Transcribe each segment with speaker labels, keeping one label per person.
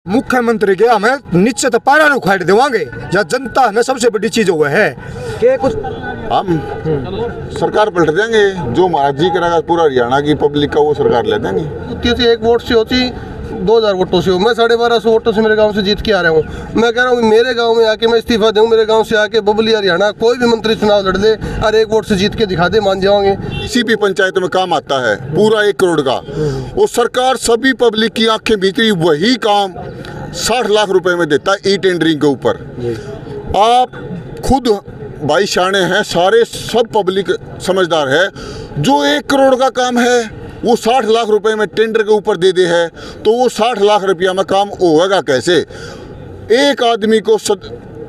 Speaker 1: मुख्यमंत्री के हमें निश्चित पारा उखाड़ देवांगे या जनता हमें सबसे बड़ी चीज हुआ है कि कुछ
Speaker 2: हम सरकार पलट देंगे। जो महाराज जी करेगा पूरा हरियाणा की पब्लिक का वो सरकार ले देंगे।
Speaker 3: एक वोट से होती 2000 वोटों से हो। मैं 1250 वोटों से मेरे गांव से जीत के आ रहा हूँ। मैं कह रहा हूँ मेरे गांव में आके मैं इस्तीफा दूँ, मेरे गांव से आके बबली हरियाणा कोई भी मंत्री चुनाव लड़ दे और 1 वोट से जीत के दिखा दे, मान जाओगे।
Speaker 2: किसी भी पंचायत में काम आता है पूरा 1 करोड़ का, वो सरकार सभी पब्लिक की आंखें भीतरी वही काम 60 लाख रुपए में देता है ई टेंडरिंग के ऊपर। आप खुद भाई शाणे हैं, सारे सब पब्लिक समझदार है। जो 1 करोड़ का काम है वो 60 लाख रुपए में टेंडर के ऊपर दे दे है, तो वो 60 लाख रुपया में काम होगा कैसे? एक आदमी को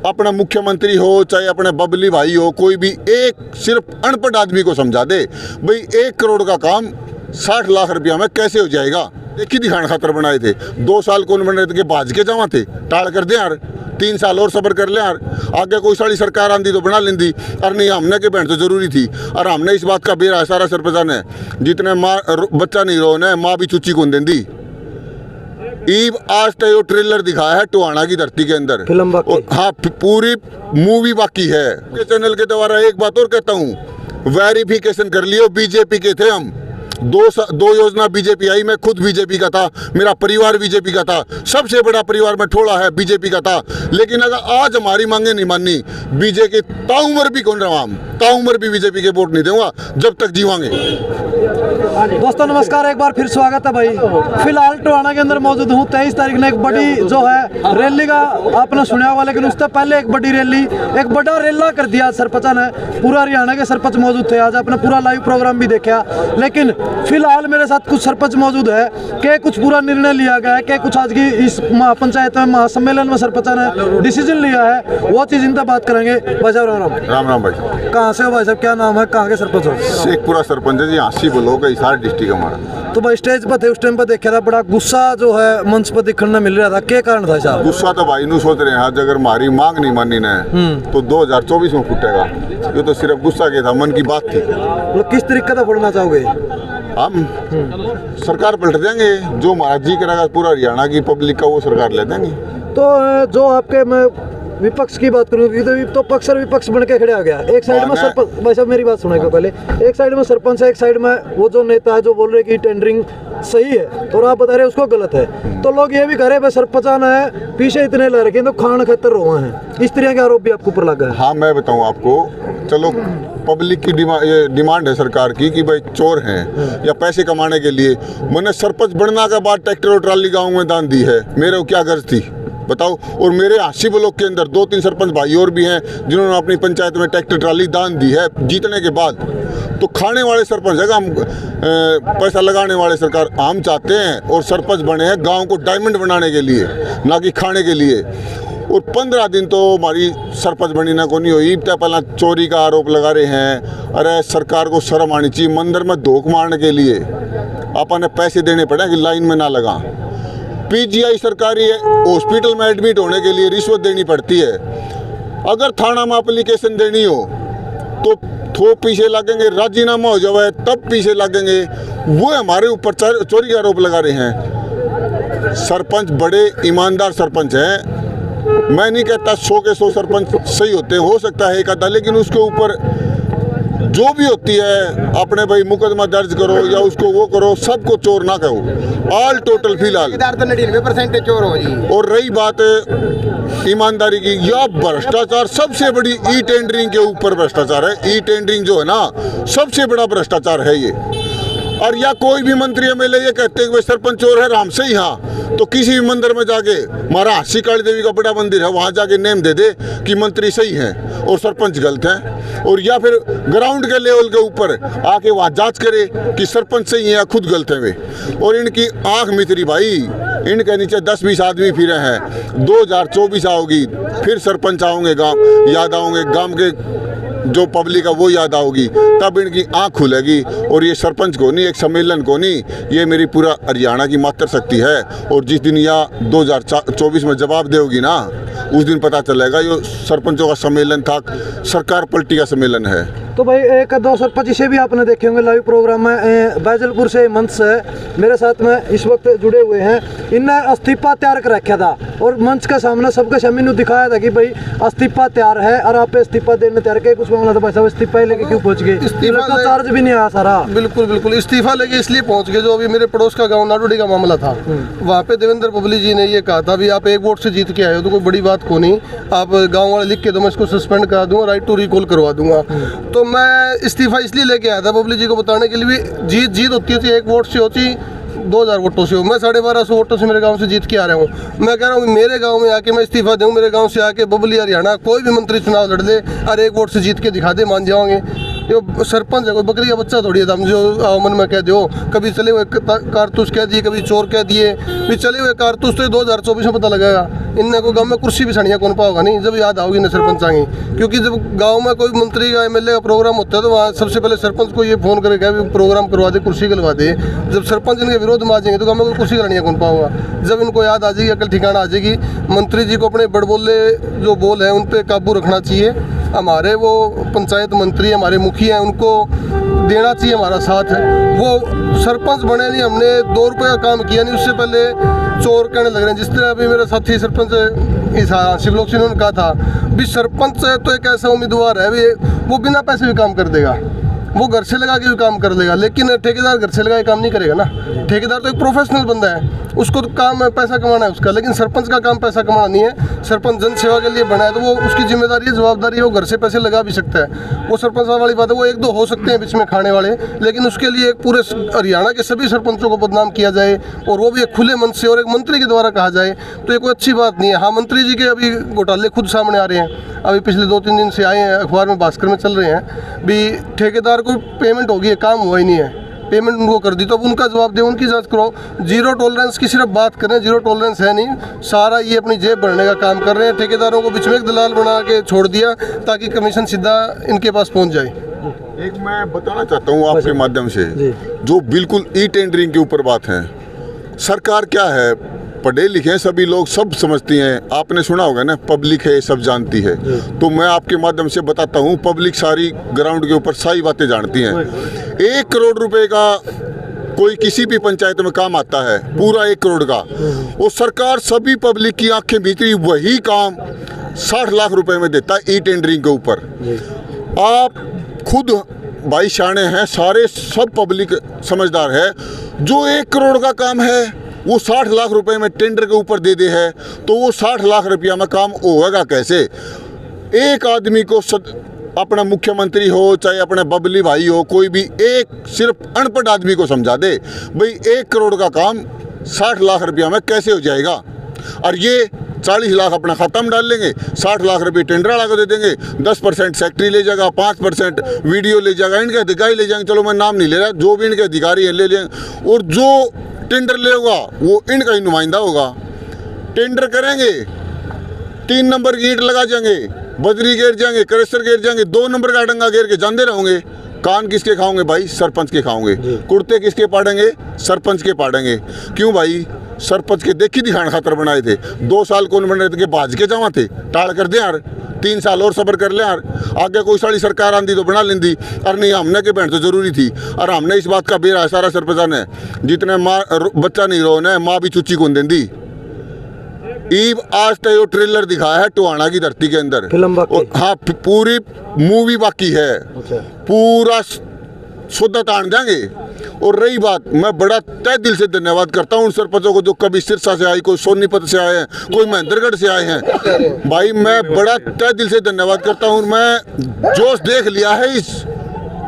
Speaker 2: अपना मुख्यमंत्री हो चाहे अपने बबली भाई हो, कोई भी एक सिर्फ अनपढ़ आदमी को समझा दे भाई 1 करोड़ का काम 60 लाख रुपया में कैसे हो जाएगा। एक ही दिखाने खातर बनाए थे। 2 साल कौन बन रहे थे कि भाज के जमा थे, टाल कर दे यार, 3 साल और सब्र कर ले यार, आगे कोई सारी सरकार आंदी तो बना लेंदी। और नहीं, हमने के बहन तो जरूरी थी। और हमने इस बात का बेरा सारा सरपंच ने, जितने माँ बच्चा नहीं रो न माँ भी चुच्ची कौन देंदी। ईब आज तक वो ट्रेलर दिखाया है टोहाना की धरती के अंदर, हाँ पूरी मूवी बाकी है। चैनल के द्वारा एक बात और कहता हूँ, वेरिफिकेशन कर लियो, बीजेपी के थे हम। 2 योजना बीजेपी आई, मैं खुद बीजेपी का था, मेरा परिवार बीजेपी का था, सबसे बड़ा परिवार में ठोड़ा है बीजेपी का था। लेकिन अगर आज हमारी मांगे नहीं माननी, बीजेपी ताउमर भी कौन रहा, हम ताउमर भी बीजेपी के वोट नहीं दूंगा जब तक जीवांगे।
Speaker 4: दोस्तों नमस्कार, एक बार फिर स्वागत है भाई। फिलहाल टोहाना के अंदर मौजूद हूँ। 23 तारीख ने एक बड़ी जो है रैली का आपने सुना होगा, लेकिन उससे पहले एक बड़ी रैली, एक बड़ा रेला कर दिया सरपंच ने। पूरा हरियाणा के सरपंच मौजूद थे, आज आपने पूरा लाइव प्रोग्राम भी देखा। लेकिन फिलहाल मेरे साथ कुछ सरपंच मौजूद है कि कुछ पूरा निर्णय लिया गया है कि कुछ आज की इस महापंचायत में महासम्मेलन में सरपंच ने डिसीजन लिया है, वो चीज इनसे बात करेंगे। भाई साहब राम राम।
Speaker 2: राम राम भाई।
Speaker 4: कहाँ से हो भाई साहब, क्या नाम है, कहाँ के सरपंच हो?
Speaker 2: शेखपुरा सरपंच है जी, हाँसी बोलो का हिसार डिस्ट्रिक्ट हमारा।
Speaker 4: तो भाई स्टेज पर थे, उस टाइम पर देखा था बड़ा गुस्सा जो है मंच पर दिखने मिल रहा था, क्या कारण था साहब?
Speaker 2: गुस्सा तो भाई नू सोच रहे हैं, आज अगर हमारी मांग नहीं मानी ने तो 2024 में फूटेगा। ये तो सिर्फ गुस्सा के था, मन की बात थी।
Speaker 4: मतलब किस तरीके का फोड़ना चाहोगे?
Speaker 2: हम सरकार पलट देंगे। जो महाराज जी करेगा पूरा हरियाणा की पब्लिक का वो सरकार ले देंगे।
Speaker 4: तो जो आपके मैं विपक्ष की बात करूँ तो पक्ष और विपक्ष बन के खड़े आ गया। एक साइड में सरपंच, भाई साहब मेरी बात सुनेगा पहले, एक साइड में सरपंच है, एक साइड में वो जो नेता है जो बोल रहे कि टेंडरिंग सही है तो आप बता रहे उसको गलत है। तो लोग ये भी कह रहे भाई सरपंच है पीछे इतने ले रखे तो खान खतर रोआ है, इस तरह के आरोप भी आपके ऊपर लगा है।
Speaker 2: हाँ मैं बताऊँ आपको, चलो पब्लिक की डिमांड है सरकार की कि भाई चोर हैं या पैसे कमाने के लिए। मैंने सरपंच बनने के बाद ट्रैक्टर और ट्राली गाँव में दान दी है, मेरे को क्या गर्ज थी बताओ। और मेरे 80 ब्लॉक के अंदर 2-3 सरपंच भाई और भी हैं जिन्होंने अपनी पंचायत में ट्रैक्टर ट्राली दान दी है जीतने के बाद। तो खाने वाले सरपंच है, हम पैसा लगाने वाले सरकार हम चाहते हैं। और सरपंच बने हैं गांव को डायमंड बनाने के लिए, ना कि खाने के लिए। और 15 दिन तो हमारी सरपंच बनी ना को नहीं हुई, पहला चोरी का आरोप लगा रहे हैं। अरे सरकार को शर्म आनी चाहिए, मंदिर में धोख मारने के लिए अपन पैसे देने पड़े कि लाइन में ना लगा। पीजीआई सरकारी हॉस्पिटल में एडमिट होने के लिए रिश्वत देनी पड़ती है। अगर थाना में एप्लीकेशन देनी हो तो थोक पीछे लगेंगे, राजीनामा हो जाए तब पीछे लगेंगे। वो हमारे ऊपर चोरी का आरोप लगा रहे हैं। सरपंच बड़े ईमानदार सरपंच हैं। मैं नहीं कहता 100 के 100 सरपंच सही होते हैं, हो सकता है एक आधा, लेकिन उसके ऊपर जो भी होती है अपने भाई मुकदमा दर्ज करो या उसको वो करो, सबको चोर ना कहो। ऑल टोटल फिलहाल
Speaker 3: 99% चोर हो जी।
Speaker 2: और रही बात ईमानदारी की या भ्रष्टाचार, सबसे बड़ी ई टेंडरिंग के ऊपर भ्रष्टाचार है। ई टेंडरिंग जो है ना सबसे बड़ा भ्रष्टाचार है ये। और या कोई भी मंत्री एमएलए ये कहते हैं कि सरपंच चोर है, राम से ही हाँ, तो किसी भी मंदिर में जाके, हमारा हाँसी काली देवी का बड़ा मंदिर है, वहाँ जाके नेम दे दे कि मंत्री सही हैं और सरपंच गलत हैं। और या फिर ग्राउंड के लेवल के ऊपर आके वहाँ जांच करे कि सरपंच सही है या खुद गलत है वे। और इनकी आँख मित्री भाई, इनके नीचे 10-20 आदमी फिरे हैं। 2024 आओगी फिर सरपंच आओगे, गाँव याद आओगे, गाँव के जो पब्लिक है वो याद आओगी, तब इनकी आँख खुलेगी। और ये सरपंच को नहीं, एक सम्मेलन को नहीं, ये मेरी पूरा हरियाणा की मात्र शक्ति है। और जिस दिन यह 2024 में जवाब देगी ना, उस दिन पता चलेगा ये सरपंचों का सम्मेलन था, सरकार पलटी का सम्मेलन है।
Speaker 4: तो भाई एक 225 भी आपने देखे होंगे लाइव प्रोग्राम में। बैजलपुर से मंच है मेरे साथ में इस वक्त जुड़े हुए हैं। इनने इस्तीफा तैयार कर रखा था और मंच के सामने सबके सामने दिखाया था कि भाई इस्तीफा तैयार है और आप इस्तीफा देने तैयार के कुछ मामला था भाई साहब इस्तीफा ही लेके क्यों पहुंच गए? इस्तीफा चार्ज भी नहीं आया सारा।
Speaker 3: बिल्कुल बिल्कुल इस्तीफा लेके इसलिए पहुंच गए, जो अभी मेरे पड़ोस का गाँव नाडोडी का मामला था, वहाँ पे देवेंद्र बबली जी ने ये कहा था भी आप 1 वोट से जीत के आए हो तो कोई बड़ी बात को नहीं, आप गाँव वाले लिख के दो, मैं इसको सस्पेंड करा दूंगा, राइट टू रिकॉल करवा दूंगा। तो मैं इस्तीफा इसलिए लेके आया था बबली जी को बताने के लिए भी जीत होती थी 1 वोट से होती 2000 वोटों से हो। मैं 1250 वोटों से मेरे गांव से जीत के आ रहा हूँ। मैं कह रहा हूँ मेरे गांव में आके मैं इस्तीफा दूँ, मेरे गांव से आके बबली हरियाणा कोई भी मंत्री चुनाव लड़ ले और 1 वोट से जीत के दिखा दे, मान जाओगे। ये सरपंच है, कोई बकरी का बच्चा थोड़ी है, हम जो मन में कह दो। कभी चले हुए कारतूस कह दिए, कभी चोर कह दिए, भी चले हुए कारतूस तो 2024 में पता लगेगा। इनने को गांव में कुर्सी भी सड़िया कौन पाओगा नहीं, जब याद आओगी ना सरपंच आएंगे। क्योंकि जब गांव में कोई मंत्री का एमएलए का प्रोग्राम होता है तो वहाँ सबसे पहले सरपंच को ये फोन करके भी प्रोग्राम करवा दे, कुर्सी गलवा दे। जब सरपंच इनके विरोध में आ जाएंगे तो गाँव में कोई कुर्सी करानी कौन पाओगा। जब इनको याद आ जाएगी, अकल ठिकाना आ जाएगी, मंत्री जी को अपने बड़बोले जो बोल है उन पर काबू रखना चाहिए। हमारे वो पंचायत मंत्री हमारे मुखिया हैं, उनको देना चाहिए हमारा साथ। वो सरपंच बने नहीं, हमने 2 रुपये का काम किया नहीं, उससे पहले चोर कहने लग रहे हैं। जिस तरह अभी मेरा साथी सरपंच इस शिवलोक सिंह ने कहा था भी सरपंच तो एक ऐसा उम्मीदवार है भी वो बिना पैसे भी काम कर देगा, वो घर से लगा के भी काम कर लेगा, लेकिन ठेकेदार घर से लगा के काम नहीं करेगा ना। ठेकेदार तो एक प्रोफेशनल बंदा है, उसको तो काम है पैसा कमाना है उसका, लेकिन सरपंच का काम पैसा कमाना नहीं है। सरपंच जन सेवा के लिए बना है तो वो उसकी जिम्मेदारी है, जवाबदारी है, वो घर से पैसे लगा भी सकता है। वो सरपंच वाली बात है, वो 1-2 हो सकते हैं बीच में खाने वाले, लेकिन उसके लिए एक पूरे हरियाणा के सभी सरपंचों को बदनाम किया जाए और वो भी एक खुले मन से और एक मंत्री के द्वारा कहा जाए तो ये कोई अच्छी बात नहीं है। हाँ, मंत्री जी के अभी घोटाले खुद सामने आ रहे हैं, अभी पिछले 2-3 दिन से आए हैं, अखबार में भास्कर में चल रहे हैं भी ठेकेदार को पेमेंट होगी है, काम हुआ ही नहीं है, पेमेंट उनको कर दी, तो अब उनका जवाब दे, उनकी जांच करो। जीरो टॉलरेंस की सिर्फ बात करें, जीरो टॉलरेंस है नहीं, सारा ये अपनी जेब भरने का काम कर रहे हैं। ठेकेदारों को बीच में एक दलाल बना के छोड़ दिया ताकि कमीशन सीधा इनके पास पहुंच जाए।
Speaker 2: एक मैं बताना चाहता हूँ आपके माध्यम से, जो बिल्कुल ई टेंडरिंग के ऊपर बात है। सरकार क्या है, पढ़े लिखे हैं सभी लोग, सब समझती हैं। आपने सुना होगा ना, पब्लिक है सब जानती है। तो मैं आपके माध्यम से बताता हूँ, पब्लिक सारी ग्राउंड के ऊपर सारी बातें जानती हैं। 1 करोड़ रुपए का कोई किसी भी पंचायत में काम आता है, पूरा 1 करोड़ का, वो सरकार सभी पब्लिक की आंखें भीतरी वही काम 60 लाख रुपए में देता है ई टेंडरिंग के ऊपर। आप खुद भाई शाणे हैं, सारे सब पब्लिक समझदार है। जो 1 करोड़ का काम है वो 60 लाख रुपए में टेंडर के ऊपर दे दे है, तो वो 60 लाख रुपया में काम होगा कैसे? एक आदमी को अपना मुख्यमंत्री हो चाहे अपने बबली भाई हो, कोई भी एक सिर्फ अनपढ़ आदमी को समझा दे भाई 1 करोड़ का काम 60 लाख रुपया में कैसे हो जाएगा, और ये 40 लाख अपना खाता में डाल लेंगे, 60 लाख रुपये टेंडर वाला को दे देंगे, 10% सेक्रेटरी ले जाएगा, 5% वीडियो ले जाएगा, इनके अधिकारी ले जाएंगे, चलो मैं नाम नहीं ले रहा, जो भी इनके अधिकारी हैं ले लेंगे, और जो टेंडर लेगा वो इनका ही नुमाइंदा होगा। टेंडर करेंगे, 3 नंबर की ईंट लगा जाएंगे, बजरी गिर जाएंगे, क्रेशर गिर जाएंगे, 2 नंबर का डंगा गिर के जानते रहोगे। कान किसके खाओगे भाई? सरपंच के खाओगे। कुर्ते किसके पाड़ेंगे? सरपंच के पाड़ेंगे। क्यों भाई? सरपंच के देखी दिखाने खातर बनाए थे। 2 साल कौन बन रहे थे कि भाज के जावा थे, टाल कर दे यार, 3 साल और सब्र कर ले यार, आगे कोई सारी सरकार आंदी तो बना लेंदी। और नहीं, हमने के बहन तो जरूरी थी, और हमने इस बात का बेरा सारा सरपंच ने, जितने माँ बच्चा नहीं रो न माँ भी चुच्ची कौन देंदी। ईब आज तक वो ट्रेलर दिखाया है टोहाना की धरती के अंदर,
Speaker 4: फिल्म बाकी।
Speaker 2: हाँ, पूरी मूवी बाकी है, पूरा शुद्ध तान देंगे। और रही बात, मैं बड़ा तय दिल से धन्यवाद करता हूँ उन सरपंचों को जो कभी सिरसा से आए, कोई सोनीपत से आए हैं, कोई महेंद्रगढ़ से आए हैं। भाई मैं बड़ा तय दिल से धन्यवाद करता हूँ। मैं जोश देख लिया है इस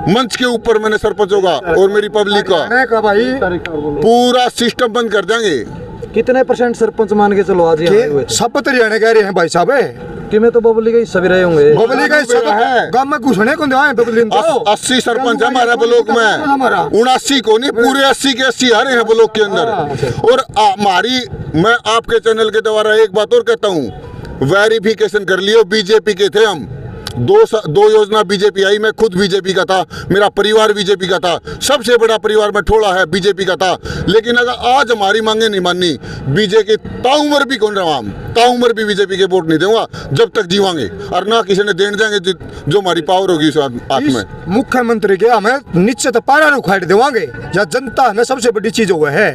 Speaker 2: मंच के ऊपर मैंने सरपंचों का और मेरी पब्लिक का।
Speaker 1: भाई
Speaker 2: पूरा सिस्टम बंद कर देंगे।
Speaker 4: कितने % सरपंच मान के चलो आज यहाँ हुए?
Speaker 1: सब हरियाणा कह रहे हैं भाई साहब,
Speaker 4: कि मैं तो बबली का हिस्सा भी रहे होंगे।
Speaker 1: बबली का हिस्सा है, गांव में घुसने को दिया है बबली ने तो
Speaker 2: 80 सरपंच है हमारे ब्लॉक में, 79 को नहीं, पूरे 80 के 80 आ रहे हैं ब्लॉक के अंदर। और हमारी, मैं आपके चैनल के द्वारा एक बात और कहता हूँ, वेरिफिकेशन कर लियो, बीजेपी के थे हम, दो योजना बीजेपी आई, मैं खुद बीजेपी का था, मेरा परिवार बीजेपी का था, सबसे बड़ा परिवार में ठोड़ा है बीजेपी का था। लेकिन अगर आज हमारी मांगे नहीं मानी, बीजेपी ताउमर भी कौन रहा, हम ताउमर भी बीजेपी के वोट नहीं दूंगा जब तक जीवांगे, और ना किसी ने देने देंगे जो हमारी पावर होगी उस हाथ में।
Speaker 1: मुख्यमंत्री के हमें निश्चित पारा उखाड़ देवांगे, या जनता हमें सबसे बड़ी चीज हुआ है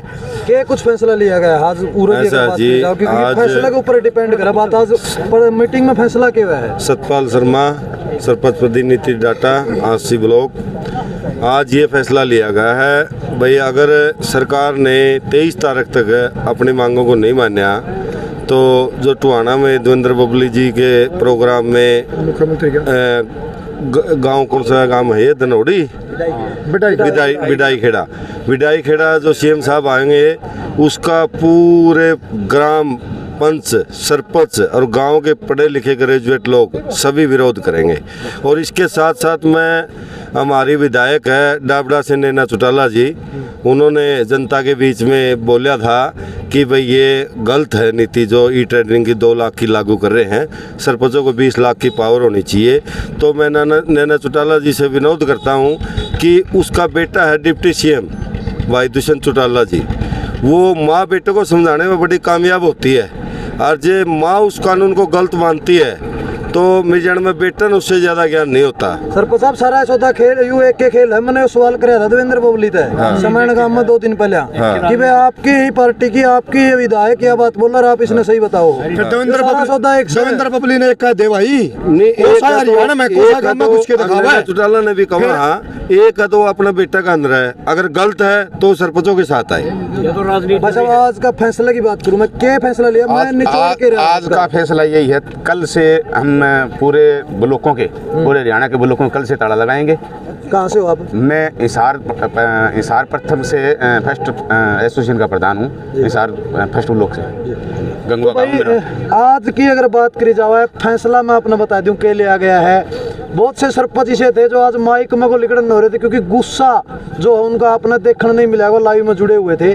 Speaker 4: के कुछ फैसला लिया गया आज क्योंकि फैसला के ऊपर डिपेंड कर बात। आज पर मीटिंग में फैसला क्या हुआ है?
Speaker 5: सतपाल शर्मा, सरपंच प्रतिनिधि डाटा, आसी ब्लॉक। आज ये फैसला लिया गया है भाई, अगर सरकार ने 23 तारीख तक अपनी मांगों को नहीं माना तो जो टुहाना में देवेंद्र बबली जी के प्रोग्राम में
Speaker 1: मुख्यमंत्री
Speaker 5: गांव कौन सा गांव है ये धनौड़ी विडाई खेड़ा जो सीएम साहब आएंगे उसका पूरे ग्राम पंच, सरपंच और गांव के पढ़े लिखे ग्रेजुएट लोग सभी विरोध करेंगे। और इसके साथ साथ में हमारी विधायक है डाबड़ा से नैना चौटाला जी, उन्होंने जनता के बीच में बोला था कि भाई ये गलत है नीति जो ई टेंडरिंग की 2 लाख की लागू कर रहे हैं, सरपंचों को 20 लाख की पावर होनी चाहिए। तो मैं नैना चौटाला जी से विनोद करता हूँ कि उसका बेटा है डिप्टी सीएम भाई दुष्यंत चौटाला जी, वो माँ बेटे को समझाने में बड़ी कामयाब होती है, और जे माँ उस कानून को गलत मानती है तो मेरे जन में बेटा ने उससे ज्यादा ज्ञान नहीं होता।
Speaker 4: सरपंच साहब सारा सौदा खेल यू एक के खेल है। मैंने सवाल कराया था देवेंद्र बबली थे समयण गांव में 2 दिन पहले कि भाई आपकी ही पार्टी की आपकी विधायक क्या बात बोल रहा, आप इसने सही बताओ।
Speaker 1: देवेंद्र बबली ने कह दे भाई
Speaker 5: चौटाला ने भी कहा एक है तो अपना बेटा का अंदर है, अगर गलत है तो सरपंचों के साथ आए।
Speaker 4: आज का फैसला की बात करूँ मैं, क्या फैसला लिया? मैं
Speaker 6: आज का फैसला यही है, कल से हम पूरे ब्लॉकों के, पूरे हरियाणा के ब्लॉकों कल से ताला लगाएंगे।
Speaker 4: कहाँ से हो आप?
Speaker 6: मैं हिसार प्रथम से फर्स्ट एसोसिएशन का प्रधान हूँ, हिसार फर्स्ट ब्लॉक से गंगवा गाँव।
Speaker 4: आज की अगर बात करी जाए फैसला मैं अपना बता दूं के लिया गया है। बहुत से सरपंच ऐसे थे जो आज माइक में को लिकड़न हो रहे थे क्योंकि गुस्सा जो है उनका अपना देखने नहीं मिला, वो लाइव में जुड़े हुए थे।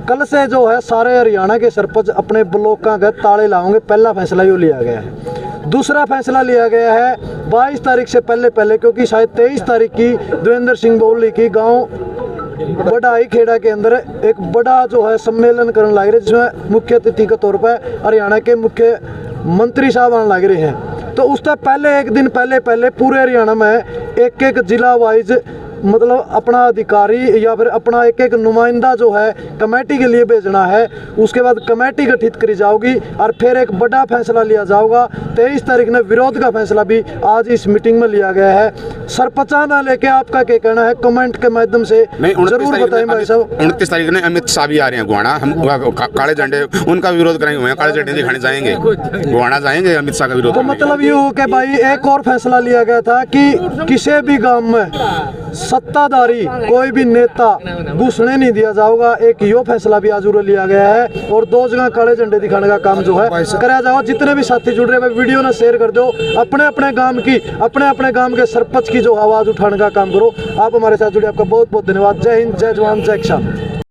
Speaker 4: कल से जो है सारे हरियाणा के सरपंच अपने ब्लॉकों के ताले लाओगे, पहला फैसला यो लिया गया है। दूसरा फैसला लिया गया है 22 तारीख से पहले क्योंकि शायद 23 तारीख की देवेंद्र सिंह बबली की गांव बड़ाई खेड़ा के अंदर एक बड़ा जो है सम्मेलन करने लग रहे, जिसमें मुख्य अतिथि के तौर पर हरियाणा के मुख्य मंत्री साहब आने लग रहे हैं। तो उससे पहले एक दिन पहले पूरे हरियाणा में एक जिला वाइज मतलब अपना अधिकारी या फिर अपना एक नुमाइंदा जो है कमेटी के लिए भेजना है। उसके बाद कमेटी गठित करी जाओगी और फिर एक बड़ा फैसला लिया जाएगा। 23 तारीख ने विरोध का फैसला भी आज इस मीटिंग में लिया गया है। सरपंचा ना लेके आपका क्या कहना है, कमेंट के माध्यम से जरूर बताएं भाई साहब।
Speaker 6: 29 तारीख ने अमित शाह भी आ रहे हैं गुवाना, हम काले झंडे उनका विरोध करेंगे, काले झंडे दिखाने जाएंगे, गुवाना जाएंगे, अमित शाह का विरोध।
Speaker 4: तो मतलब ये हो कि भाई एक और फैसला लिया गया था कि किसी भी गाँव में सत्ताधारी कोई भी नेता घुसने नहीं दिया जाएगा। एक यो फैसला भी आज लिया गया है और 2 जगह काले झंडे दिखाने का काम जो है कराया जाएगा। जितने भी साथी जुड़ रहे हैं वीडियो ना शेयर कर दो, अपने अपने गांव के सरपंच की जो आवाज उठाने का काम करो। आप हमारे साथ जुड़े, आपका बहुत बहुत धन्यवाद। जय हिंद, जय जवान, जय किसान।